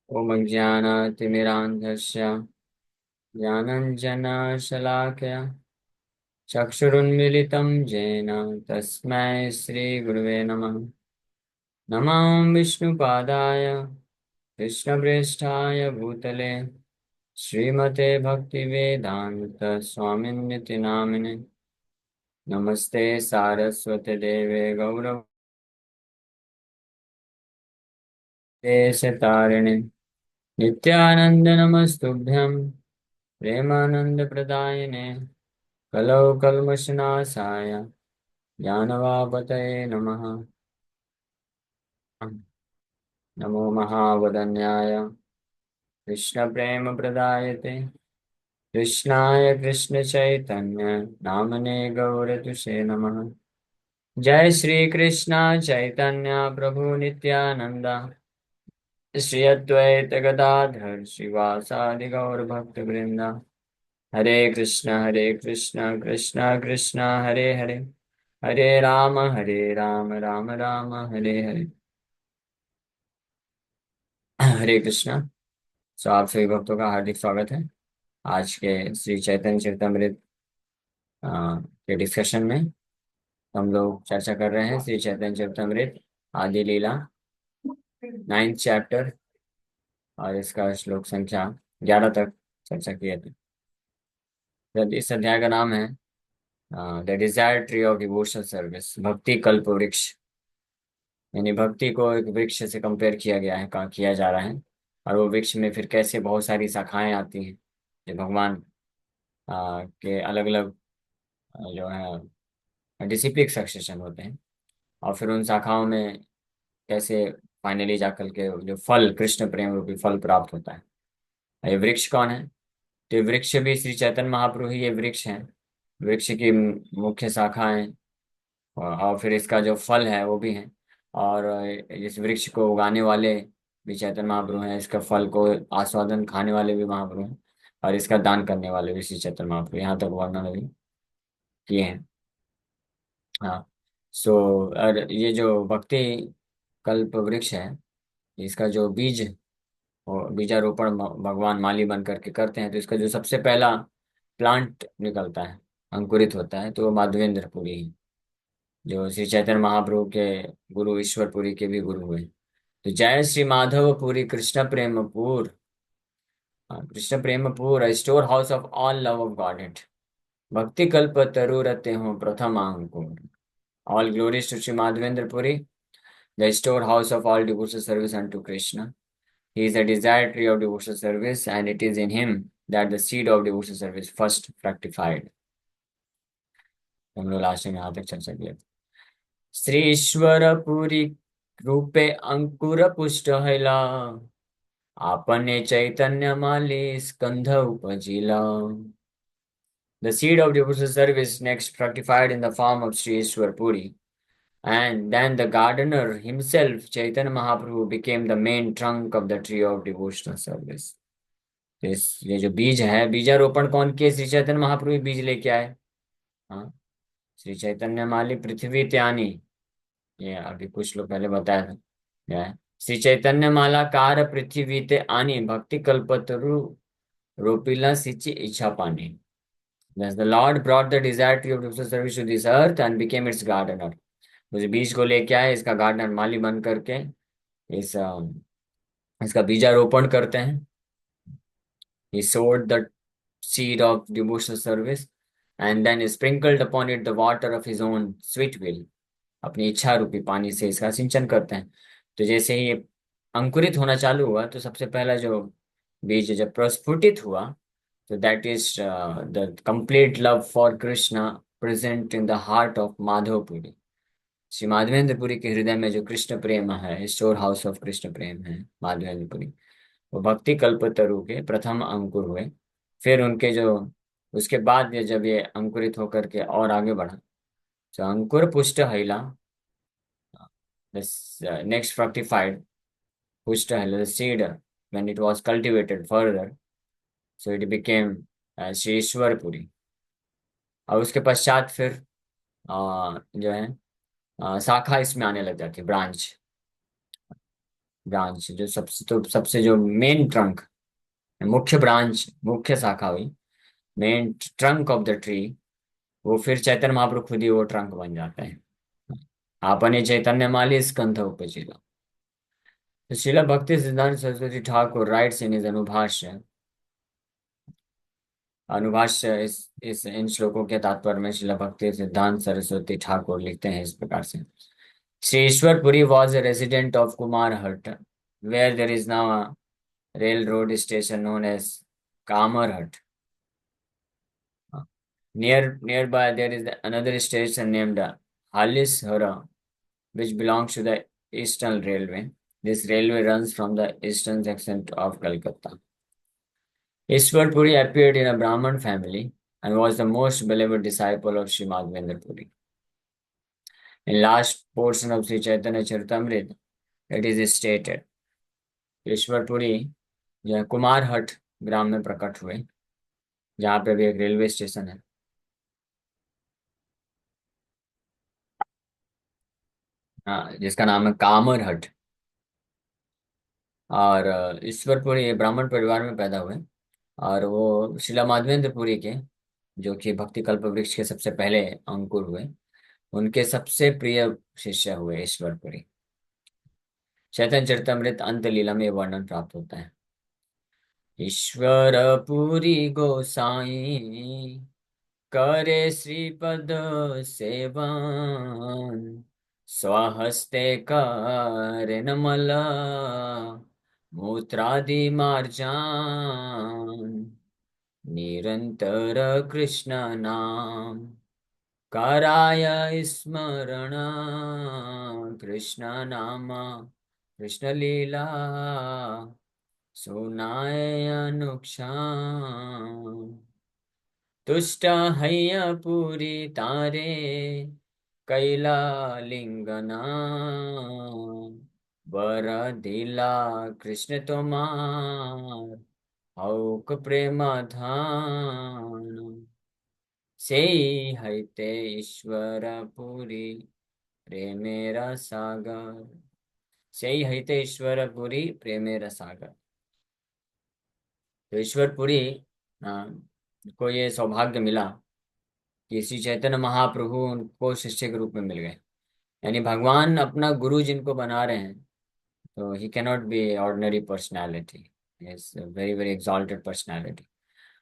ॐ अज्ञानातिमिरान्धस्य ज्ञानञ्जनशलाकया चक्षुरुन्मिलितं येन तस्मै श्रीगुरुवे नमः। नमः विष्णुपादाय कृष्णप्रेष्ठाय भूतले श्रीमते भक्तिवेदान्त स्वामिन्निति नामिने। नमस्ते सारस्वते देवे गौरवदेशतारिणे नित्यानन्द नमस्तुभ्यं प्रेमानन्दप्रदायिने कलौ कल्मषनाशाय ज्ञानवापतये नमः। नमो महावदन्याय कृष्णप्रेमप्रदायते कृष्णाय कृष्णचैतन्य नामने गौरतुषे नमः। जय श्री कृष्ण चैतन्य प्रभु नित्यानंद श्री अद्वैत गदाधर श्रीवासादि गौर भक्त वृंदा। हरे कृष्ण कृष्ण कृष्ण हरे हरे, हरे राम राम राम हरे हरे। हरे कृष्ण। सो आप सभी भक्तों का हार्दिक स्वागत है आज के श्री चैतन्य चरितमृत के डिस्कशन में। हम लोग चर्चा कर रहे हैं श्री चैतन्य चरितमृत आदि लीला 9th चैप्टर, और इसका श्लोक संख्या 11 तक चर्चा किए थे। जब इस अध्याय का नाम है the desire tree of devotional service, भक्ति कल्प वृक्ष। यानी भक्ति को एक वृक्ष से कंपेयर किया गया है, कहा किया जा रहा है। और वो वृक्ष में फिर कैसे बहुत सारी शाखाएं आती हैं जो भगवान के अलग अलग जो है डिसिप्लिक सक्सेशन होते हैं। और फिर उन शाखाओं में कैसे फाइनली जाकर के जो फल, कृष्ण प्रेम रूपी फल प्राप्त होता है। ये वृक्ष कौन है? तो ये वृक्ष भी श्री चैतन्य महाप्रभु ही ये वृक्ष है। वृक्ष की मुख्य शाखाएं और फिर इसका जो फल है वो भी है। और इस वृक्ष को उगाने वाले भी चैतन्य महाप्रभु हैं, इसका फल को आस्वादन खाने वाले भी महाप्रभु हैं, और इसका दान करने वाले भी श्री चैतन्य महाप्रभु। यहाँ तक वर्णन अभी किए हैं। हाँ। सो और ये जो भक्ति कल्प वृक्ष है, इसका जो बीज और बीजारोपण भगवान माली बन करके करते हैं, तो इसका जो सबसे पहला प्लांट निकलता है, अंकुरित होता है, तो वो माधवेंद्रपुरी है, जो श्री चैतन्य महाप्रभु के गुरु ईश्वरपुरी के भी गुरु हुए। तो जय श्री माधवपुरी कृष्ण प्रेमपुर। कृष्ण प्रेमपुर store house of all love of God. भक्ति कल्प तरुरते हो प्रथम अंकुर। All glories to Shri Madhavendrapuri, the store house of all devotional service unto Krishna. He is a desired tree of devotional service, and it is in him that the seed of devotional service first fructified. हम लोग last में यहाँ तक चर्चा किया। श्री ईश्वर पुरी रूपे अंकुर पुष्ट हैला, आपने चैतन्य माली स्कंध उपजिला। The seed of devotional service next fructified in the form of Sri Ishwar Puri, and then the gardener himself, Chaitanya Mahaprabhu, became the main trunk of the tree of devotional service. ये जो बीज है, बीजारोपण कौन किए? श्री चैतन्य महाप्रभु बीज लेके आए। हाँ, श्री चैतन्य माली पृथ्वी त्यानी, ये अभी कुछ लोग पहले बताया था। क्या है? श्री चैतन्य माला कार पृथ्वी ते आनी, भक्ति कल्पतरु रोपिला सिंची इच्छा पानी। Thus the Lord brought the desire tree of devotional service to this earth and became its gardener. उस बीज को लेके आए, इसका गार्डनर माली बन करके इस इसका बीजारोपण करते हैं। He sowed the seed of devotional service and then sprinkled upon it the water of his own sweet will. अपनी इच्छा रूपी पानी से इसका सिंचन करते हैं। तो जैसे ही ये अंकुरित होना चालू हुआ, तो सबसे पहला जो बीज जब प्रस्फुटित हुआ, तो that is the complete love for Krishna present in the heart of Madhavpuri. Shri Madhavendrapuri के हृदय में जो कृष्ण प्रेम है, स्टोर हाउस ऑफ कृष्ण प्रेम है माधवेंद्रपुरी, वो भक्ति कल्पतरु के प्रथम अंकुर हुए। फिर उनके जो उसके बाद जब ये अंकुरित होकर के और आगे बढ़ा, तो अंकुर पुष्ट हैला, this next fructified pushed the seed when it was cultivated further, so it became Shri Ishwarpuri. और उसके पश्चात फिर जो है शाखा इसमें आने लग जाती है, ब्रांच। ब्रांच जो सबसे, तो सबसे जो मेन ट्रंक, मुख्य ब्रांच, मुख्य शाखा हुई, main trunk of the tree, वो फिर चैतन्य महाप्रभु खुद ही वो ट्रंक बन जाते हैं। आपने चैतन्य माली स्कंध उपजिला। तो Srila Bhakti Siddhanta Saraswati Thakur writes in is Anubhashya, Anubhashya इस इन श्लोकों के तात्पर्य में शिला भक्ति सिद्धांत सरस्वती ठाकुर लिखते हैं इस प्रकार से। Sri Ishwarpuri was a resident of Kumarhat, where there is now a railroad station known as Kamarhat. Nearby there is another station named Halishhara, which belongs to the Eastern Railway. This railway runs from the eastern section of Calcutta. Ishwarpuri appeared in a Brahmin family and was the most beloved disciple of Sri Madhvendra Puri. In last portion of Sri Chaitanya Charitamrita, it is stated, Ishwarpuri जो है कुमारहट ग्राम में प्रकट हुए, जहाँ पे भी एक railway station है। हाँ, जिसका नाम है कामरहट। और ईश्वरपुरी ब्राह्मण परिवार में पैदा हुए, और वो शिला माधवेंद्रपुरी के, जो कि भक्ति कल्प वृक्ष के सबसे पहले अंकुर हुए, उनके सबसे प्रिय शिष्य हुए ईश्वरपुरी। चैतन्य चरितमृत अंत लीला में ये वर्णन प्राप्त होता है। ईश्वरपुरी गोसाई करे श्रीपद सेवन, स्वहस्ते करे नमल मूत्रादि मार्जान, निरंतर कृष्ण नाम कराय स्मरण, कृष्ण नाम कृष्ण लीला सुनाए अनुक्षण, तुष्ट हैया पूरी तारे कैला लिंगना, वर दिला कृष्ण तुम्हार हौक प्रेम धान, से हैते ईश्वर पुरी प्रेमेरा सागर, से हैते ईश्वर पुरी प्रेमेरा सागर। तो ईश्वरपुरी को ये सौभाग्य मिला कि श्री चैतन्य महाप्रभु उनको शिष्य के रूप में मिल गए। यानी भगवान अपना गुरु जिनको बना रहे हैं, तो ही cannot be ordinary personality, is very very exalted personality.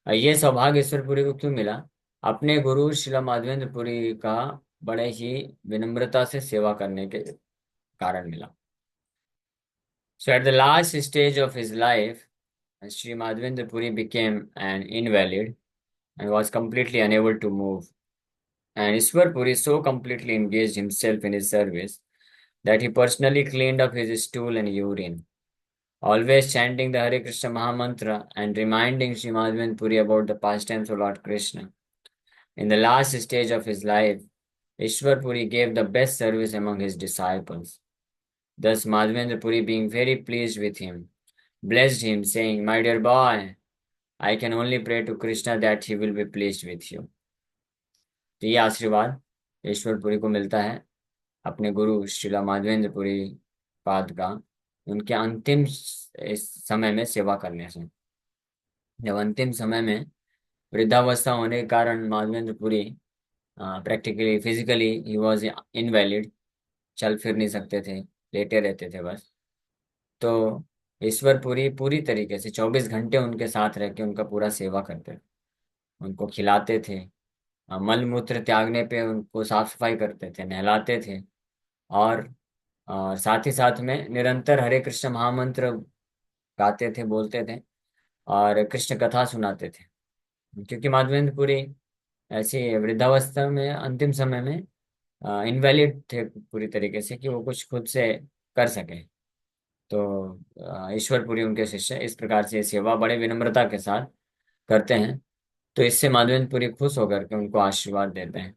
और ये सौभाग्य ईश्वरपुरी को क्यों मिला? अपने गुरु शिला माधवेंद्र पुरी का बड़े ही विनम्रता से सेवा करने के कारण मिला। So at the last stage of his life, Sri Madhavendra Puri became an invalid and was completely unable to move. And Ishwar Puri so completely engaged himself in his service that he personally cleaned up his stool and urine, always chanting the Hare Krishna Mahamantra and reminding Sri Madhavendra Puri about the pastimes of Lord Krishna. In the last stage of his life, Ishwar Puri gave the best service among his disciples. Thus, Madhavendra Puri, being very pleased with him, blessed him, saying, "My dear boy, I can only pray to Krishna that he will be pleased with you." तो ये आशीर्वाद ईश्वरपुरी को मिलता है अपने गुरु श्रीला माधवेंद्र पुरी पाद का, उनके अंतिम इस समय में सेवा करने से। जब अंतिम समय में वृद्धावस्था होने के कारण Madhavendra Puri practically physically he was invalid, चल फिर नहीं सकते थे, लेटे रहते थे बस। तो ईश्वरपुरी पूरी तरीके से 24 घंटे उनके साथ रह के उनका पूरा सेवा करते थे, उनको खिलाते थे, मल मूत्र त्यागने पे उनको साफ सफाई करते थे, नहलाते थे, और साथ ही साथ में निरंतर हरे कृष्ण महामंत्र गाते थे, बोलते थे, और कृष्ण कथा सुनाते थे। क्योंकि माधवेंद्रपुरी ऐसी वृद्धावस्था में अंतिम समय में इनवैलिड थे पूरी तरीके से, कि वो कुछ खुद से कर सके। तो ईश्वरपुरी उनके शिष्य इस प्रकार से सेवा बड़े विनम्रता के साथ करते हैं। तो इससे माधवेंद्रपुरी खुश होकर के उनको आशीर्वाद देते हैं।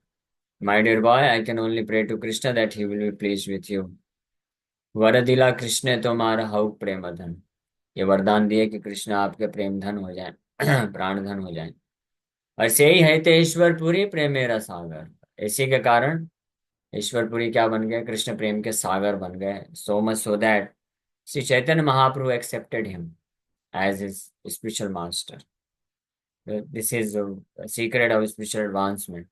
My dear boy, I can only pray to Krishna that he will be please with you. वर दिला कृष्ण तुम्हारा हऊ प्रेम धन, ये वरदान दिए कि कृष्ण आपके प्रेम धन हो जाए, प्राण धन हो जाए। और से ही है ते ईश्वरपुरी प्रेमेरा सागर, इसी के कारण ईश्वरपुरी क्या बन गए? कृष्ण प्रेम के सागर बन गए। So much so that Shri Chaitanya Mahaprabhu accepted him as his spiritual master. This is the secret of spiritual advancement.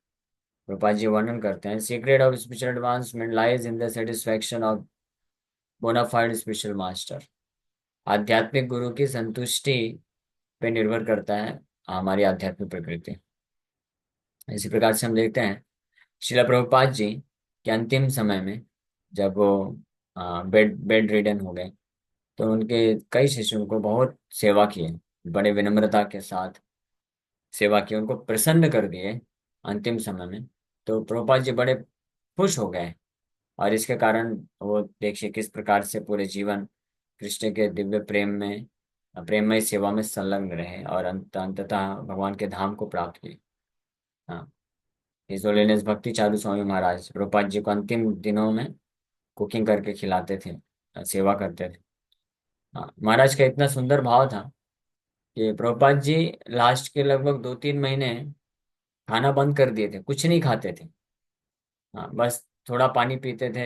Prabhupada ji वर्णन करते हैं, secret of spiritual advancement lies in the satisfaction of bona fide spiritual master. आध्यात्मिक गुरु की संतुष्टि पे निर्भर करता है हमारी आध्यात्मिक प्रकृति। इसी प्रकार से हम देखते हैं शिला प्रभुपाद जी के अंतिम समय में, जब वो बेड रिडन हो गए, तो उनके कई शिष्यों को बहुत सेवा किए, बड़े विनम्रता के साथ सेवा की, उनको प्रसन्न कर दिए अंतिम समय में। तो प्रभुपाद जी बड़े खुश हो गए, और इसके कारण वो देखिए किस प्रकार से पूरे जीवन कृष्ण के दिव्य प्रेम में, प्रेममय सेवा में संलग्न रहे, और अंततः भगवान के धाम को प्राप्त किए। हाँ, हिज होलीनेस भक्ति चारू स्वामी महाराज प्रभुपाद जी को अंतिम दिनों में कुकिंग करके खिलाते थे, सेवा करते थे। हाँ, महाराज का इतना सुंदर भाव था कि प्रभुपाद जी लास्ट के लगभग 2-3 महीने खाना बंद कर दिए थे, कुछ नहीं खाते थे। हाँ, बस थोड़ा पानी पीते थे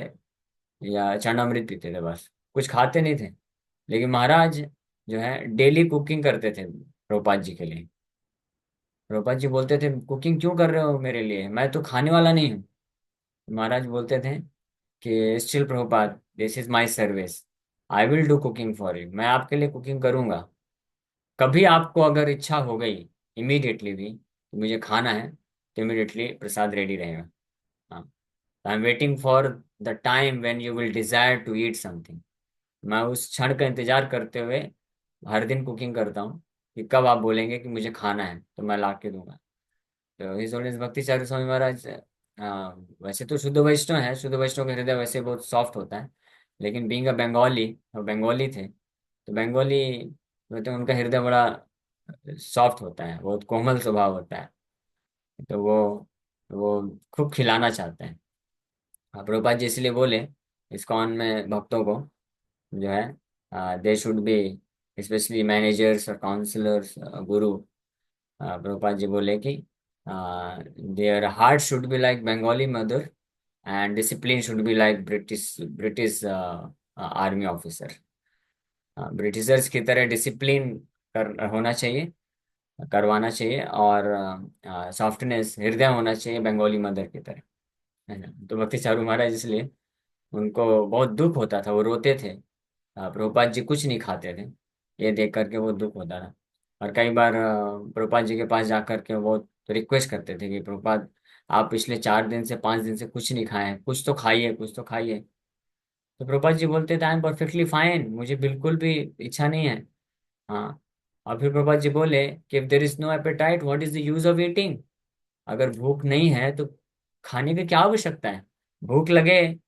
या चरणामृत पीते थे, बस कुछ खाते नहीं थे। लेकिन महाराज जो है डेली कुकिंग करते थे प्रभुपाद जी के लिए। प्रभुपाद जी बोलते थे, कुकिंग क्यों कर रहे हो मेरे लिए, मैं तो खाने वाला नहीं हूँ। महाराज बोलते थे कि still Prabhupada, this is my service, I will do cooking for you, मैं आपके लिए कुकिंग करूंगा। कभी आपको अगर इच्छा हो गई इमीडिएटली भी कि मुझे खाना है, तो इमीडिएटली प्रसाद रेडी रहेगा। हाँ, I am waiting for the time when you will desire to eat something. मैं उस क्षण का इंतजार करते हुए हर दिन कुकिंग करता हूँ कि कब आप बोलेंगे कि मुझे खाना है, तो मैं ला के दूंगा। तो हिज होलीनेस भक्ति चारू स्वामी महाराज वैसे तो शुद्ध वैष्णव है, शुद्ध वैष्णव का हृदय वैसे बहुत सॉफ्ट होता है, लेकिन बीइंग अ बंगाली, वो बंगाली थे, तो बंगाली तो उनका हृदय बड़ा सॉफ्ट होता है, बहुत कोमल स्वभाव होता है। तो वो खूब खिलाना चाहते हैं। प्रभुपाद जी इसलिए बोले इस्कॉन में भक्तों को जो है, they should be, specially managers और काउंसलर्स, गुरु, प्रभुपाद जी बोले कि their heart should be like Bengali mother, and discipline should be like British British army officer. Britishers की तरह डिसिप्लिन कर होना चाहिए, करवाना चाहिए, और सॉफ्टनेस हृदय होना चाहिए बंगाली मदर की तरह, है ना। तो भक्ति चारू महाराज इसलिए उनको बहुत दुख होता था, वो रोते थे। प्रभुपाद जी कुछ नहीं खाते थे, ये देख करके वो दुख होता था। और कई बार प्रभुपाद जी के पास जाकर के वो रिक्वेस्ट करते थे कि प्रभुपाद, आप पिछले 4 दिन से 5 दिन से कुछ नहीं खाए हैं, कुछ तो खाइए, कुछ तो खाइए। तो प्रभुपाद जी बोलते थे, आई एम परफेक्टली फाइन, मुझे बिल्कुल भी इच्छा नहीं है। हाँ, और फिर प्रभुपाद जी बोले कि if there is no appetite what is the use of eating. अगर भूख नहीं है तो खाने की क्या आवश्यकता है। भूख लगे,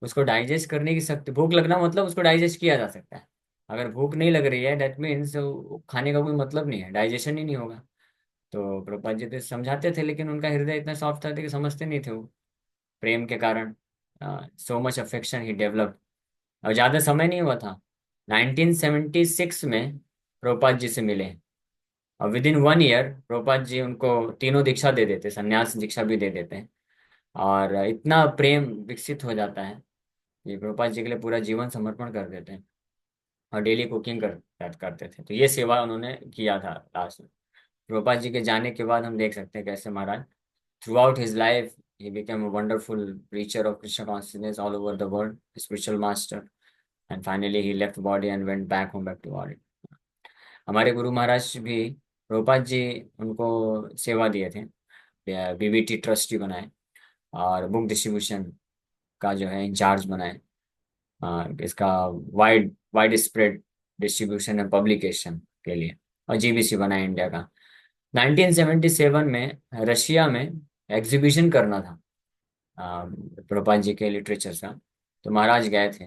उसको डाइजेस्ट करने की शक्ति, भूख लगना मतलब उसको डाइजेस्ट किया जा सकता है। अगर भूख नहीं लग रही है, दैट मीन्स खाने का कोई मतलब नहीं है, डाइजेशन ही नहीं होगा। तो प्रभुपाद जी तो समझाते थे, लेकिन उनका हृदय इतना सॉफ्ट था कि समझते नहीं थे वो, प्रेम के कारण, सो मच अफेक्शन ही डेवलप। और ज़्यादा समय नहीं हुआ था, 1976 में प्रभुपाद जी से मिले, और with in 1 year Prabhupada ji उनको तीनों दीक्षा दे देते, संन्यास दीक्षा भी दे देते हैं। और इतना प्रेम विकसित हो जाता है कि प्रभुपाद जी के लिए पूरा जीवन समर्पण कर देते हैं, और डेली कुकिंग करते थे। तो ये सेवा उन्होंने किया था लास्ट में। प्रभुपाद जी के जाने के बाद हम देख सकते हैं कैसे Maharaj throughout his life he became a wonderful preacher of Krishna consciousness all over the world, spiritual master, and finally he left body and went back home, back to body. हमारे गुरु महाराज भी, प्रभुपाद जी उनको सेवा दिए थे, बीबीटी ट्रस्टी बनाए, और book distribution का जो है इंचार्ज बनाए, इसका wide wide spread distribution and publication के लिए, और जीबीसी बनाए इंडिया का। 1977 में रशिया में एग्जीबिशन करना था प्रभुपाद जी के लिटरेचर का, तो महाराज गए थे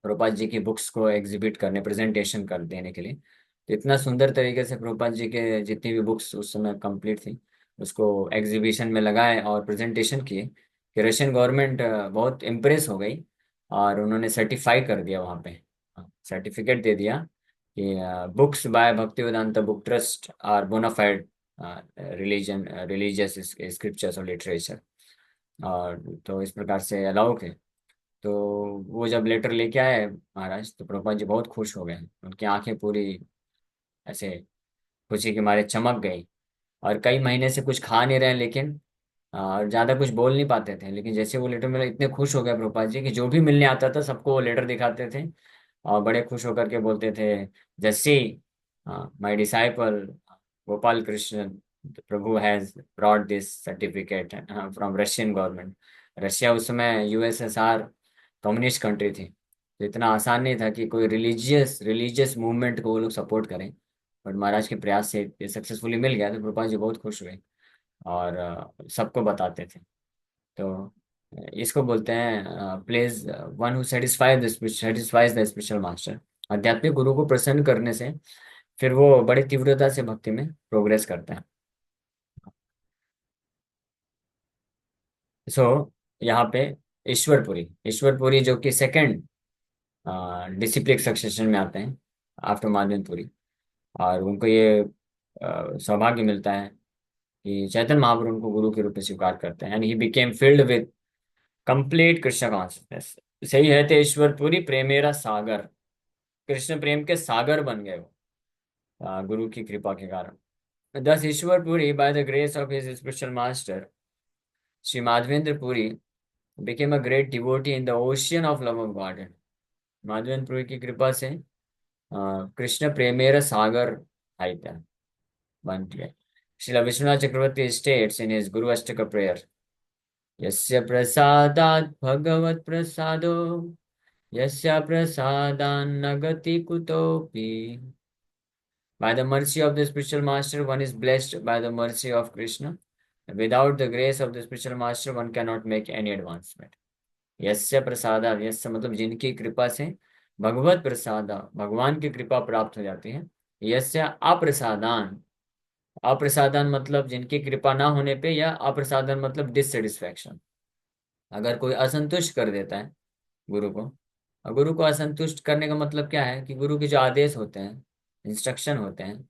प्रभुपाद जी की बुक्स को एग्जिबिट करने, प्रेजेंटेशन कर देने के लिए। तो इतना सुंदर तरीके से प्रभुपाद जी के जितनी भी बुक्स उस समय कंप्लीट थी, उसको एग्जीबिशन में लगाए और प्रेजेंटेशन किए, कि रशियन गवर्नमेंट बहुत इम्प्रेस हो गई, और उन्होंने सर्टिफाई कर दिया वहाँ पे, सर्टिफिकेट दे दिया कि books by Bhaktivedanta Book Trust are bonafide religious scriptures और लिटरेचर। और तो इस प्रकार से अलाउ थे। तो वो जब लेटर लेके आए महाराज, तो प्रभुपाद जी बहुत खुश हो गए। उनकी आंखें पूरी ऐसे खुशी के मारे चमक गई। और कई महीने से कुछ खा नहीं रहे, लेकिन ज्यादा कुछ बोल नहीं पाते थे। लेकिन जैसे वो लेटर मिला, इतने खुश हो गए प्रभुपाद जी कि जो भी मिलने आता था सबको वो लेटर दिखाते थे और बड़े खुश होकर के बोलते थे, Jassi, my disciple Gopal Krishna Prabhu has brought this certificate from Russian government. Russia उस समय यूएसएसआर कम्युनिस्ट कंट्री थी, तो इतना आसान नहीं था कि कोई रिलीजियस रिलीजियस मूवमेंट को वो लोग सपोर्ट करें। बट महाराज के प्रयास से ये सक्सेसफुली मिल गया, तो प्रभुपाद जी बहुत खुश हुए और सबको बताते थे। तो इसको बोलते हैं pledge one who satisfies the spiritual master. आध्यात्मिक गुरु को प्रसन्न करने से फिर वो बड़ी तीव्रता से भक्ति में प्रोग्रेस करते हैं। सो यहाँ पे ईश्वरपुरी जो कि सेकंड डिसिप्लिक सक्सेशन में आते हैं आफ्टर माधवेंद्रपुरी। और उनको ये सौभाग्य मिलता है कि चैतन्य महाप्रभु उनको गुरु के रूप में स्वीकार करते हैं, and he became filled with complete Krishna consciousness. सही है, तो ईश्वरपुरी प्रेमेरा सागर, कृष्ण प्रेम के सागर बन गए वो गुरु की कृपा के कारण। Thus Ishwarpuri, by the grace of his spiritual master, Sri Madhvendra Puri, became a great devotee in the ocean of love of God. Madhavendra Puri की कृपा से कृष्ण प्रेमेर सागर साहित्य बन गए। श्रील विश्वनाथ चक्रवर्ती states in his Guru Ashtaka prayer, यस्य प्रसादात् भगवत प्रसादो, यस्य प्रसादान्न गति कुतोपि। By the mercy of the spiritual master, one is blessed by the mercy of Krishna. Without the grace of the spiritual master, one cannot make any advancement. यस्य प्रसादा, यस्य मतलब जिनकी कृपा से, भगवत प्रसादा भगवान की कृपा प्राप्त हो जाती है। यस्य अप्रसादान, अप्रसादान मतलब जिनकी कृपा ना होने पे, या अप्रसादान मतलब डिससेटिस्फैक्शन। अगर कोई असंतुष्ट कर देता है गुरु को, और गुरु को असंतुष्ट करने का मतलब क्या है कि गुरु के जो आदेश होते हैं, इंस्ट्रक्शन होते हैं,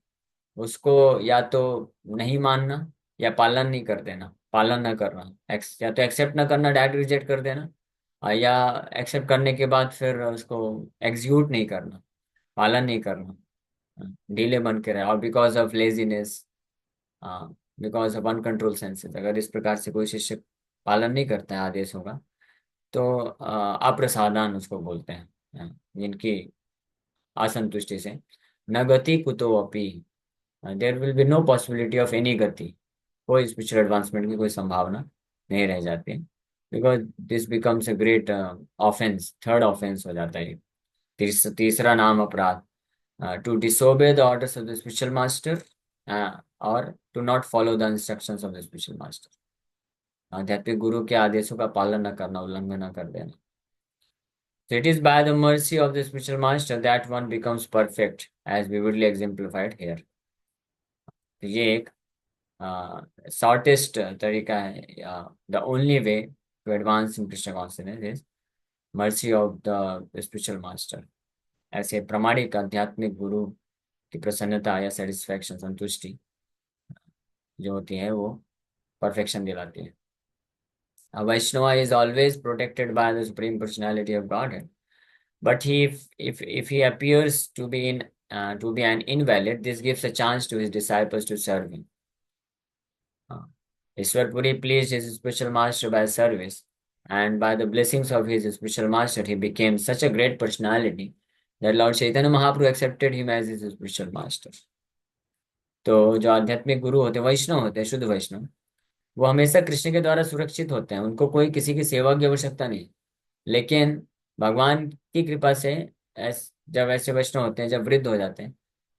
उसको या तो नहीं मानना या पालन नहीं कर देना, पालन ना करना, या तो एक्सेप्ट ना करना, डायरेक्ट रिजेक्ट कर देना, या एक्सेप्ट करने के बाद फिर उसको एग्जीक्यूट नहीं करना, पालन नहीं करना, डीले बन के रहे, और because of laziness, because of uncontrol senses, अगर इस प्रकार से कोई शिष्य पालन नहीं करता है आदेशों का, तो अप्रसादान उसको बोलते हैं। जिनकी असंतुष्टि से न गति कुतो अपि, there will be no possibility of any गति, कोई स्पिरिचुअल एडवांसमेंट की कोई संभावना नहीं रह जाती, because this becomes a great offence, third offence हो जाता है। तीसरा नाम अपराध, to disobey the orders of the spiritual master, और to not follow the instructions of the spiritual master. आध्यात्मिक गुरु के आदेशों का पालन न करना, उल्लंघन न कर देना। So it is by the mercy of the spiritual master that one becomes perfect, as vividly exemplified here. तो ये एक शॉर्टेस्ट तरीका है, the only way to advance in Krishna consciousness is mercy of the spiritual master. ऐसे प्रामाणिक आध्यात्मिक गुरु की प्रसन्नता या सेटिस्फैक्शन, संतुष्टि जो होती है, वो परफेक्शन दिलाती है। A Vaishnava is always protected by the Supreme Personality of Godhead. But if he appears to be an invalid, this gives a chance to his disciples to serve him. Ishwarpuri pleased his spiritual master by service, and by the blessings of his spiritual master, he became such a great personality that Lord Chaitanya Mahaprabhu accepted him as his spiritual master. तो जो आध्यात्मिक गुरु होते हैं, वैष्णव होते हैं, शुद्ध वैष्णव, वो हमेशा कृष्ण के द्वारा सुरक्षित होते हैं, उनको कोई किसी की सेवा की आवश्यकता नहीं। लेकिन भगवान की कृपा से जब ऐसे वैष्णव होते हैं, जब वृद्ध हो जाते हैं,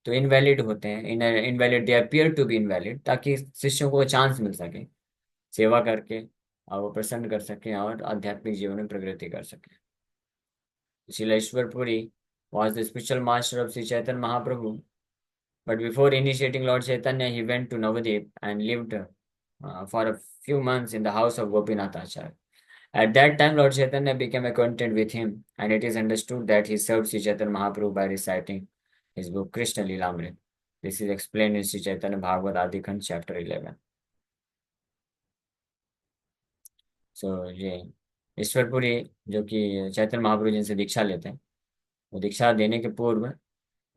तो इनवैलिड होते हैं, invalid, they appear to be invalid, ताकि शिष्यों को चांस मिल सके सेवा करके, और वो प्रसन्न कर सकें और आध्यात्मिक जीवन में प्रगति कर सकें। Shileshwarpuri was the spiritual master of Sri Chaitanya Mahaprabhu, but before initiating Lord Chaitanya, he went to Navadip and lived for a few months in the house of Gopinath Acharya. At that time, Lord Chaitanya became acquainted with him, and it is understood that he served Sri Chaitanya Mahaprabhu by reciting his book Krishna Lilamrit. This is explained in Sri Chaitanya Bhagavad Adikand, chapter 11. So, ये ईश्वरपुरी जो कि चैतन्य महाप्रभु जिनसे दीक्षा लेते हैं, वो दीक्षा देने के पूर्व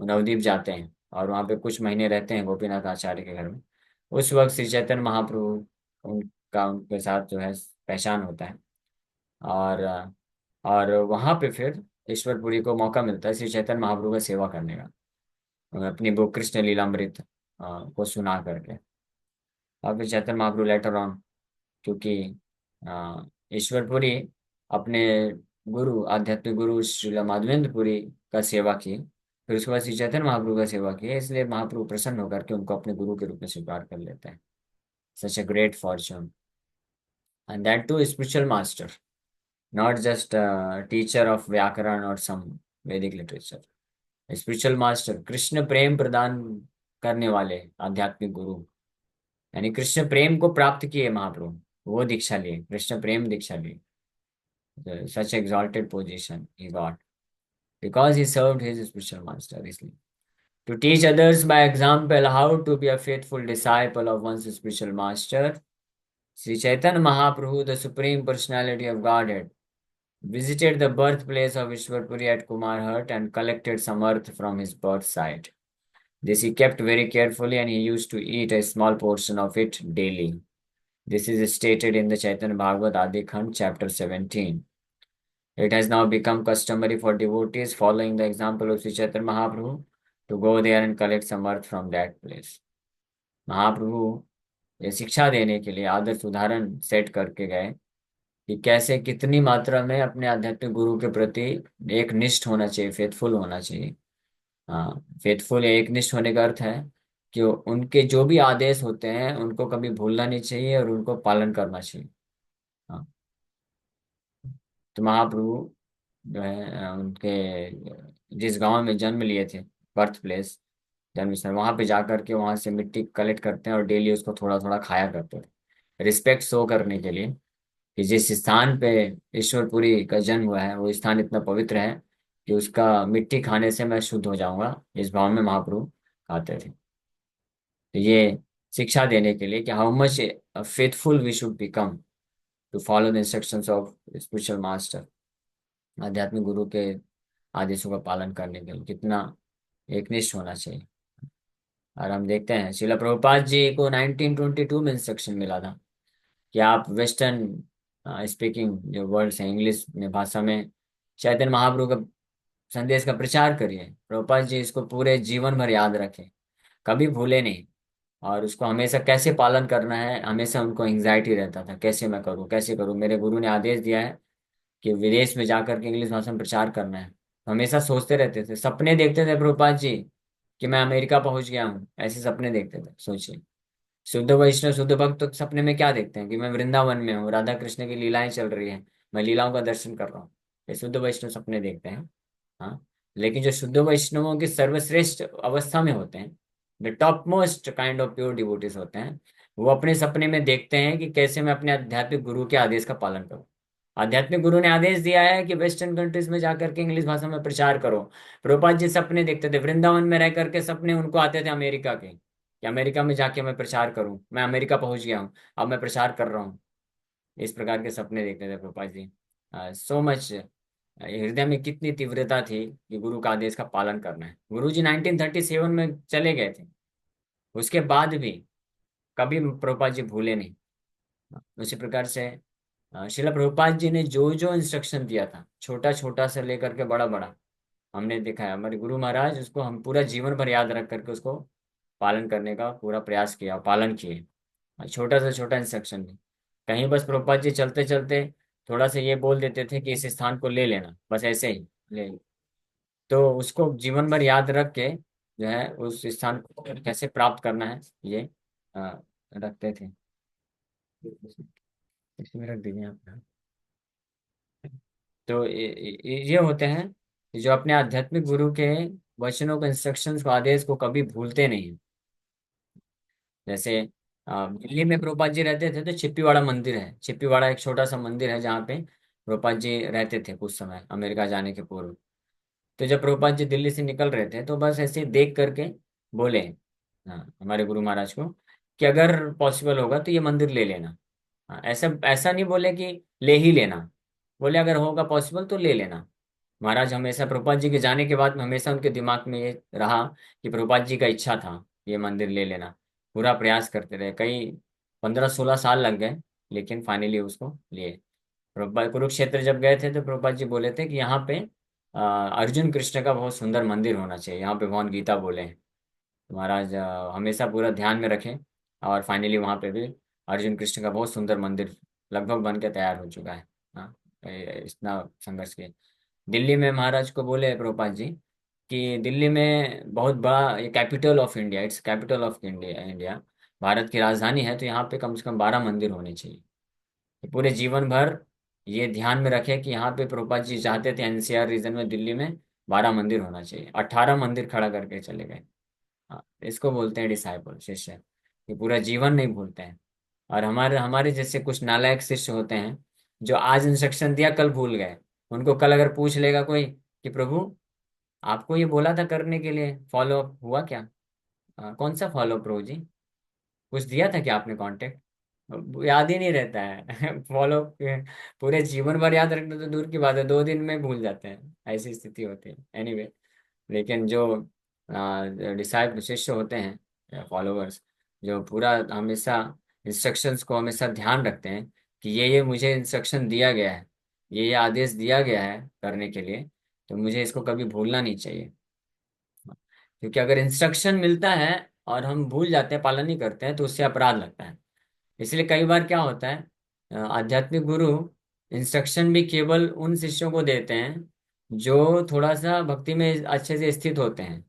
वो नवद्वीप जाते हैं और वहाँ पे कुछ महीने रहते हैं गोपीनाथ आचार्य के घर में। उस वक्त श्री चैतन्य महाप्रभु उनका उनके साथ जो है पहचान होता है। और वहाँ पे फिर ईश्वरपुरी को मौका मिलता है श्री चैतन्य महाप्रभु का सेवा करने का, अपनी बुक कृष्ण लीलामृत को सुना करके। और फिर चैतन्य महाप्रभु लेटर ऑन, क्योंकि ईश्वरपुरी अपने गुरु आध्यात्मिक गुरु श्रीला माधवेंद्रपुरी का सेवा की, फिर उसके बाद श्री चैतन्य महाप्रभु का सेवा की, इसलिए महाप्रभु प्रसन्न होकर के उनको अपने गुरु के रूप में स्वीकार कर लेते हैं। Such a great fortune, and that to spiritual master, not just teacher of व्याकरण और some Vedic literature. Spiritual master, Krishna प्रेम प्रदान करने वाले आध्यात्मिक गुरु, यानी कृष्ण प्रेम को प्राप्त किए महाप्रभु, वो दीक्षा लिए, कृष्ण प्रेम दीक्षा ली। Such exalted position he got because he served his spiritual master. Isliye. To teach others by example how to be a faithful disciple of one's spiritual master, Sri Chaitanya Mahaprabhu, the Supreme Personality of Godhead, visited the birthplace of Ishwarpuri at Kumarhat and collected some earth from his birth site. This he kept very carefully and he used to eat a small portion of it daily. This is stated in the Chaitanya Bhagavad Adi Khand, chapter 17. It has now become customary for devotees following the example of Sri Chaitanya Mahaprabhu to go there and collect some earth from that place. महाप्रभु ये शिक्षा देने के लिए आदर्श उदाहरण set करके गए कि कैसे कितनी मात्रा में अपने आध्यात्मिक गुरु के प्रति एक निष्ठ होना चाहिए, फेथफुल होना चाहिए। हाँ, फेथफुल एक निष्ठ होने का अर्थ है कि उनके जो भी आदेश होते हैं उनको कभी भूलना नहीं चाहिए और उनको पालन करना चाहिए। हाँ, तो महाप्रभु जो है उनके जिस गांव में जन्म लिए थे, बर्थ प्लेस, जन्म स्थल, वहां पे जाकर के वहां से मिट्टी कलेक्ट करते हैं और डेली उसको थोड़ा थोड़ा खाया करते थे, रिस्पेक्ट शो करने के लिए कि जिस स्थान पे ईश्वरपुरी का जन्म हुआ है वो स्थान इतना पवित्र है कि उसका मिट्टी खाने से मैं शुद्ध हो जाऊंगा, इस भाव में महाप्रभु खाते थे। तो ये शिक्षा देने के लिए कि how much faithful we should become to follow the instructions of spiritual master, आध्यात्मिक गुरु के आदेशों का पालन करने के लिए कितना एकनिष्ठ होना चाहिए। और हम देखते हैं श्रीला प्रभुपाद जी को 1922 में इंस्ट्रक्शन मिला था कि आप वेस्टर्न स्पीकिंग जो वर्ड्स हैं, इंग्लिश में भाषा में चैतन्य महाप्रभु का संदेश का प्रचार करिए। प्रभुपाद जी इसको पूरे जीवन भर याद रखें, कभी भूले नहीं, और उसको हमेशा कैसे पालन करना है, हमेशा उनको एंग्जाइटी रहता था, कैसे मैं करूँ, कैसे करूँ, मेरे गुरु ने आदेश दिया है कि विदेश में जाकर के इंग्लिश भाषा में प्रचार करना है। तो हमेशा सोचते रहते थे, सपने देखते थे प्रभुपाद जी कि मैं अमेरिका पहुंच गया हूँ, ऐसे सपने देखते थे। सोचिए, शुद्ध वैष्णव शुद्ध भक्त तो सपने में क्या देखते हैं कि मैं वृंदावन में हूँ, राधा कृष्ण की लीलाएं चल रही हैं, मैं लीलाओं का दर्शन कर रहा हूँ, ये शुद्ध वैष्णव सपने देखते हैं। हाँ, लेकिन जो शुद्ध वैष्णवों की सर्वश्रेष्ठ अवस्था में होते हैं, the top most kind of pure devotees होते हैं, वो अपने सपने में देखते हैं कि कैसे मैं अपने आध्यात्मिक गुरु के आदेश का पालन करूं। आध्यात्मिक गुरु ने आदेश दिया है कि वेस्टर्न कंट्रीज में जाकर के इंग्लिश भाषा में प्रचार करो। प्रभुपाद जी सपने देखते थे, वृंदावन में रह करके सपने उनको आते थे अमेरिका के, कि अमेरिका में जाके मैं प्रचार करूं, मैं अमेरिका पहुंच गया हूं, अब मैं प्रचार कर रहा हूं। इस प्रकार के सपने देखते थे प्रभुपाद जी। सो मच हृदय में कितनी तीव्रता थी कि गुरु का आदेश का पालन करना है। गुरु जी 1937 में चले गए थे, उसके बाद भी कभी प्रभुपाद जी भूले नहीं। उसी प्रकार से शिला प्रभुपाद जी ने जो जो इंस्ट्रक्शन दिया था, छोटा छोटा से लेकर के बड़ा बड़ा, हमने देखा है हमारे गुरु महाराज उसको हम पूरा जीवन भर याद रख करके उसको पालन करने का पूरा प्रयास किया, पालन किए। छोटा से छोटा इंस्ट्रक्शन भी, कहीं बस प्रभुपाद जी चलते चलते थोड़ा सा ये बोल देते थे कि इस स्थान को ले लेना, बस ऐसे ही ले, तो उसको जीवन भर याद रख के जो है उस स्थान को कैसे प्राप्त करना है ये रखते थे। इसमें रख दीजिए आप। तो ये होते हैं कि जो अपने आध्यात्मिक गुरु के वचनों को, इंस्ट्रक्शंस को, आदेश को कभी भूलते नहीं हैं। जैसे दिल्ली में प्रभुपाद जी रहते थे तो छिप्पीवाड़ा मंदिर है, छिप्पीवाड़ा एक छोटा सा मंदिर है जहाँ पे प्रभुपाद जी रहते थे कुछ समय अमेरिका जाने के पूर्व। तो जब प्रभुपाद जी दिल्ली से निकल रहे थे तो बस ऐसे देख करके बोले, हाँ, हमारे गुरु महाराज को, कि अगर पॉसिबल होगा तो ये मंदिर ले लेना। हाँ, ऐसा ऐसा नहीं बोले कि ले ही लेना, बोले अगर होगा पॉसिबल तो ले लेना। महाराज हमेशा प्रभुपाद जी के जाने के बाद में हमेशा उनके दिमाग में ये रहा कि प्रभुपाद जी का इच्छा था ये मंदिर ले लेना। पूरा प्रयास करते रहे, कई 15-16 साल लग गए, लेकिन फाइनली उसको लिए। प्रभुपाद कुरुक्षेत्र जब गए थे तो प्रभुपाद जी बोले थे कि यहाँ पे अर्जुन कृष्ण का बहुत सुंदर मंदिर होना चाहिए, यहाँ पे भगवान गीता बोले हैं। तो महाराज हमेशा पूरा ध्यान में रखें, और फाइनली वहाँ पे भी अर्जुन कृष्ण का बहुत सुंदर मंदिर लगभग बन के तैयार हो चुका है। हाँ, इतना संघर्ष किया। दिल्ली में महाराज को बोले प्रभुपाद जी कि दिल्ली में बहुत बड़ा, ये capital of India, it's capital of India, India Bharat की राजधानी है, तो यहाँ पे कम से कम 12 मंदिर होने चाहिए। तो पूरे जीवन भर ये ध्यान में रखे कि यहाँ पे प्रभुपाद जी चाहते थे एनसीआर रीजन में दिल्ली में 12 मंदिर होना चाहिए, 18 मंदिर खड़ा करके चले गए। हाँ, इसको बोलते हैं डिसाइपल, शिष्य। ये पूरा जीवन नहीं भूलते हैं। और हमारे हमारे जैसे कुछ नालायक शिष्य होते हैं जो आज इंस्ट्रक्शन दिया कल भूल गए। उनको कल अगर पूछ लेगा कोई कि प्रभु आपको ये बोला था करने के लिए, फॉलो अप हुआ क्या? कौन सा फॉलो अप प्रभु जी? कुछ दिया था क्या आपने कांटेक्ट? याद ही नहीं रहता है। फॉलो पूरे जीवन भर याद रखना तो दूर की बात है, 2 दिन में भूल जाते हैं, ऐसी स्थिति होती है। एनीवे, लेकिन जो डिसाइपल शिष्य होते हैं, फॉलोअर्स, जो पूरा हमेशा इंस्ट्रक्शंस को हमेशा ध्यान रखते हैं कि ये मुझे इंस्ट्रक्शन दिया गया है, ये आदेश दिया गया है करने के लिए, तो मुझे इसको कभी भूलना नहीं चाहिए। क्योंकि अगर इंस्ट्रक्शन मिलता है और हम भूल जाते हैं, पालन नहीं करते हैं, तो उससे अपराध लगता है। इसलिए कई बार क्या होता है, आध्यात्मिक गुरु इंस्ट्रक्शन भी केवल उन शिष्यों को देते हैं जो थोड़ा सा भक्ति में अच्छे से स्थित होते हैं।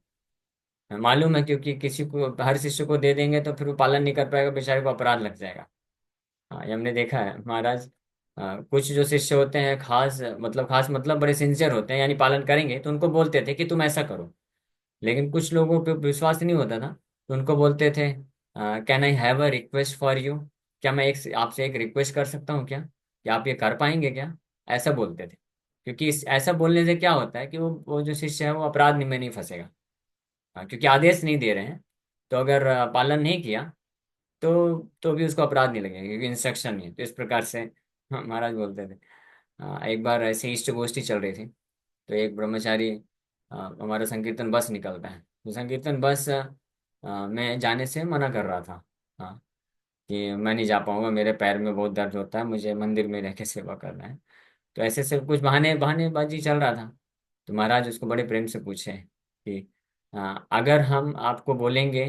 मालूम है, क्योंकि किसी को हर शिष्य को दे देंगे तो फिर वो पालन नहीं कर पाएगा, बेचारे को अपराध लग जाएगा। हाँ, ये हमने देखा है महाराज। कुछ जो शिष्य होते हैं खास मतलब बड़े सिंसियर होते हैं, यानी पालन करेंगे, तो उनको बोलते थे कि तुम ऐसा करो। लेकिन कुछ लोगों पे विश्वास नहीं होता था, तो उनको बोलते थे can I have a request for you? क्या मैं एक आपसे एक रिक्वेस्ट कर सकता हूँ क्या? क्या आप ये कर पाएंगे क्या? ऐसा बोलते थे। क्योंकि ऐसा बोलने से क्या होता है कि वो जो शिष्य है वो अपराध में नहीं फंसेगा। क्योंकि आदेश नहीं दे रहे हैं, तो अगर पालन नहीं किया तो भी उसको अपराध नहीं लगेगा, क्योंकि इंस्ट्रक्शन नहीं है। तो इस प्रकार से महाराज बोलते थे। एक बार ऐसे इष्ट गोष्ठी चल रही थी, तो एक ब्रह्मचारी, हमारा संकीर्तन बस निकलता है, तो संकीर्तन बस में जाने से मना कर रहा था। हाँ, कि मैं नहीं जा पाऊंगा, मेरे पैर में बहुत दर्द होता है, मुझे मंदिर में रह के सेवा करना है। तो ऐसे से कुछ बहानेबाजी चल रहा था। तो महाराज उसको बड़े प्रेम से पूछे कि अगर हम आपको बोलेंगे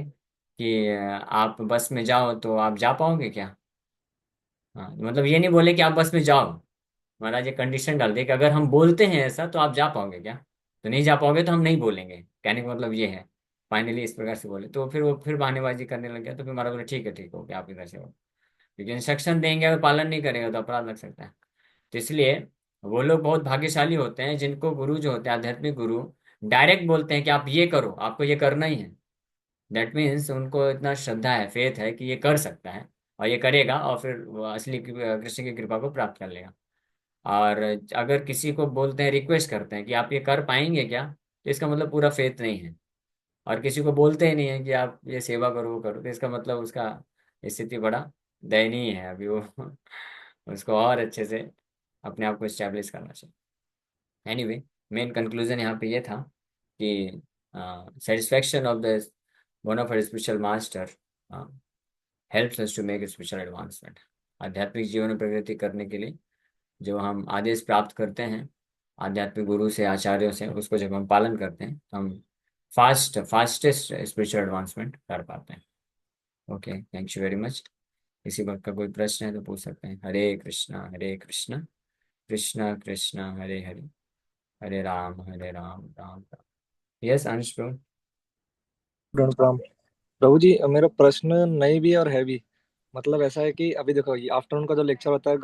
कि आप बस में जाओ तो आप जा पाओगे क्या? हाँ, मतलब ये नहीं बोले कि आप बस में जाओ। महाराज ये कंडीशन डाल दे कि अगर हम बोलते हैं ऐसा तो आप जा पाओगे क्या? तो नहीं जा पाओगे तो हम नहीं बोलेंगे, कहने का मतलब ये है। फाइनली इस प्रकार से बोले, तो फिर वो फिर बहानेबाजी करने लग गया। तो फिर महाराज बोले ठीक है, ठीक हो गया, आप इधर से हो। क्योंकि इंस्ट्रक्शन देंगे, अगर पालन नहीं करेगा तो अपराध लग सकता है। तो इसलिए वो लोग बहुत भाग्यशाली होते हैं जिनको गुरु जो होते हैं, आध्यात्मिक गुरु, डायरेक्ट बोलते हैं कि आप ये करो, आपको ये करना ही है। दैट मीन्स उनको इतना श्रद्धा है, फेथ है कि ये कर सकता है और ये करेगा, और फिर वो असली कृष्ण की कृपा को प्राप्त कर लेगा। और अगर किसी को बोलते हैं, रिक्वेस्ट करते हैं कि आप ये कर पाएंगे क्या, तो इसका मतलब पूरा फेथ नहीं है। और किसी को बोलते ही नहीं है कि आप ये सेवा करो वो करो, तो इसका मतलब उसका स्थिति बड़ा दयनीय है अभी वो। उसको और अच्छे से अपने आप को इस्टेब्लिश करना चाहिए। एनीवे, मेन कंक्लूजन यहाँ पे ये था कि satisfaction of the one of spiritual master helps us to make spiritual advancement. आध्यात्मिक जीवन में प्रगति करने के लिए जो हम आदेश प्राप्त करते हैं आध्यात्मिक गुरु से, आचार्यों से, उसको जब हम पालन करते हैं तो हम फास्टेस्ट स्पिरिचुअल एडवांसमेंट कर पाते हैं। Okay, thank you very much. किसी बात का कोई प्रश्न है तो पूछ सकते हैं। हरे कृष्णा कृष्णा कृष्णा हरे हरे, हरे राम राम राम। यस अंश ब्रो। प्रणाम प्रणाम। प्रभु जी, मेरा प्रश्न नहीं भी और है भी। मतलब ऐसा है कि अभी देखो, ये आफ्टरनून का जो लेक्चर होता है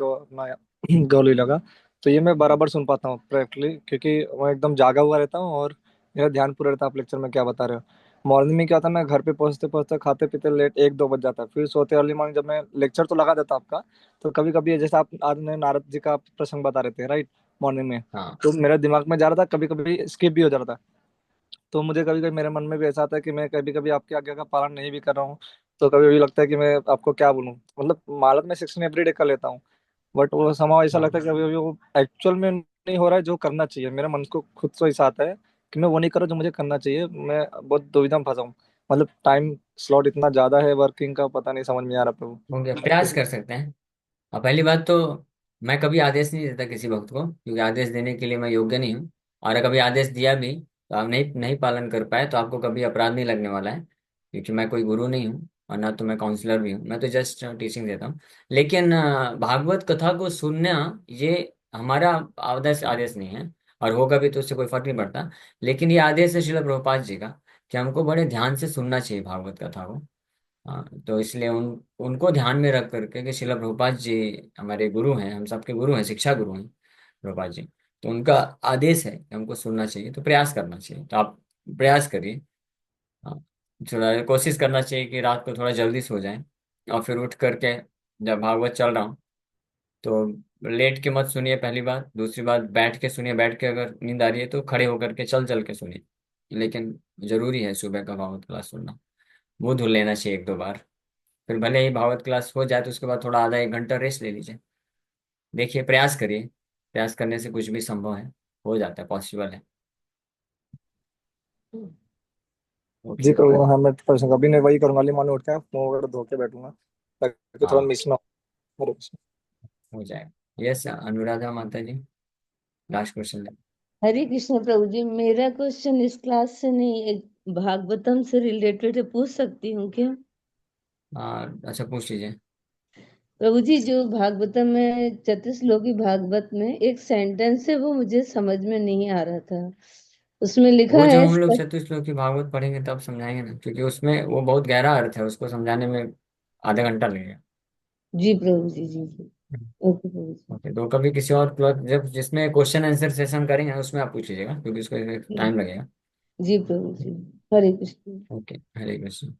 गौ लीला का, तो ये मैं बराबर सुन पाता हूँ प्रैक्टिकली, क्योंकि मैं एकदम जागा हुआ रहता हूँ और मेरा ध्यान पूरा रहता है आप लेक्चर में क्या बता रहे हो। मॉर्निंग में क्या होता है ना, घर पे पहुंचते पहुंचते खाते पीते लेट 1-2 बज जाता है, फिर सोते अर्ली मॉर्निंग जब मैं लेक्चर तो लगा देता आपका, तो कभी कभी जैसे आप आज ने नारद जी का प्रसंग बता रहे थे राइट, मॉर्निंग में, हाँ। तो मेरे दिमाग में जा रहा था, कभी कभी स्किप भी हो जा रहा था। तो मुझे कभी कभी मेरे मन में भी ऐसा आता है कि मैं कभी कभी आपकी आज्ञा का पालन नहीं भी कर रहा हूँ। तो कभी कभी लगता है कि मैं आपको क्या बोलूँ, मतलब मालत में सेक्शन एवरीडे कर लेता हूँ, बट वो समाव ऐसा लगता हाँ है कि अभी अभी वो एक्चुअल में नहीं हो रहा है जो करना चाहिए। मेरे मन को खुद से ऐसा आता है कि मैं वो नहीं कर रहा जो मुझे करना चाहिए। मैं बहुत दुविधा में फंसा हूँ। मतलब टाइम स्लॉट इतना ज्यादा है वर्किंग का, पता नहीं समझ में आ रहा प्रभु। हो गया, प्रयास कर सकते हैं। और पहली बात तो मैं कभी आदेश नहीं देता किसी भक्त को, क्योंकि आदेश देने के लिए मैं योग्य नहीं हूँ। और कभी आदेश दिया भी तो आप नहीं नहीं पालन कर पाए तो आपको कभी अपराध नहीं लगने वाला है, क्योंकि मैं कोई गुरु नहीं हूँ और ना तो मैं काउंसलर भी हूँ, मैं तो जस्ट टीचिंग देता हूँ। लेकिन भागवत कथा को सुनना ये हमारा आदेश आदेश नहीं है, और होगा भी तो उससे कोई फर्क नहीं पड़ता। लेकिन ये आदेश है श्रील प्रभुपाद जी का कि हमको बड़े ध्यान से सुनना चाहिए भागवत कथा को। हाँ, तो इसलिए उनको ध्यान में रख करके कि शिला प्रभुपाद जी हमारे गुरु हैं, हम सबके गुरु हैं, शिक्षा गुरु हैं प्रभुपाद जी। तो उनका आदेश है कि हमको सुनना चाहिए, तो प्रयास करना चाहिए। तो आप प्रयास करिए। हाँ, थोड़ा कोशिश करना चाहिए कि रात को थोड़ा जल्दी सो जाएं, और फिर उठ करके जब भागवत चल रहा हूँ तो लेट के मत सुनिए, पहली बात। दूसरी बात, बैठ के सुनिए, बैठ के अगर नींद आ रही है तो खड़े होकर के चल चल के सुनिए। लेकिन जरूरी है सुबह का भागवत क्लास सुनना। मुंह धुल लेना चाहिए एक दो बार। फिर भले ही भागवत क्लास हो जाए तो उसके बाद थोड़ा आधा एक घंटा रेस्ट ले लीजिए। देखिए, प्रयास करिए। प्रयास करने से कुछ भी संभव है, हो जाता है, पॉसिबल है। जी ओके। प्रभु, हाँ मैं प्रश्न कभी नहीं वही करूंगा, मान उठ के मुंह वगैरह धो के बैठूंगा ताकि थोड़ा हाँ, मिस ना हो। हरे कृष्ण। हो जाएगा। यस अनुराधा माता जी, लास्ट क्वेश्चन। हरे कृष्ण प्रभु जी, मेरा क्वेश्चन इस क्लास से नहीं, एक भागवतम से रिलेटेड है, पूछ सकती हूँ क्या? हाँ, अच्छा पूछ लीजिए। प्रभु जी, जो भागवतम में चतुश्लोकी भागवत में एक सेंटेंस है वो मुझे समझ में नहीं आ रहा था। उसमें लिखा वो जब है हम लोग चतुश्लोक की भागवत पढ़ेंगे तब समझाएंगे ना, क्योंकि उसमें वो बहुत गहरा अर्थ है, उसको समझाने में आधा घंटा लगेगा। जी प्रभु जी, जी जी। ओके प्रभु जी। ओके, तो कभी किसी और जब जिसमें क्वेश्चन आंसर सेशन करेंगे उसमें आप पूछ लीजिएगा, क्योंकि उसको टाइम लगेगा। जी प्रभु जी। हरे कृष्ण। ओके, हरे कृष्ण।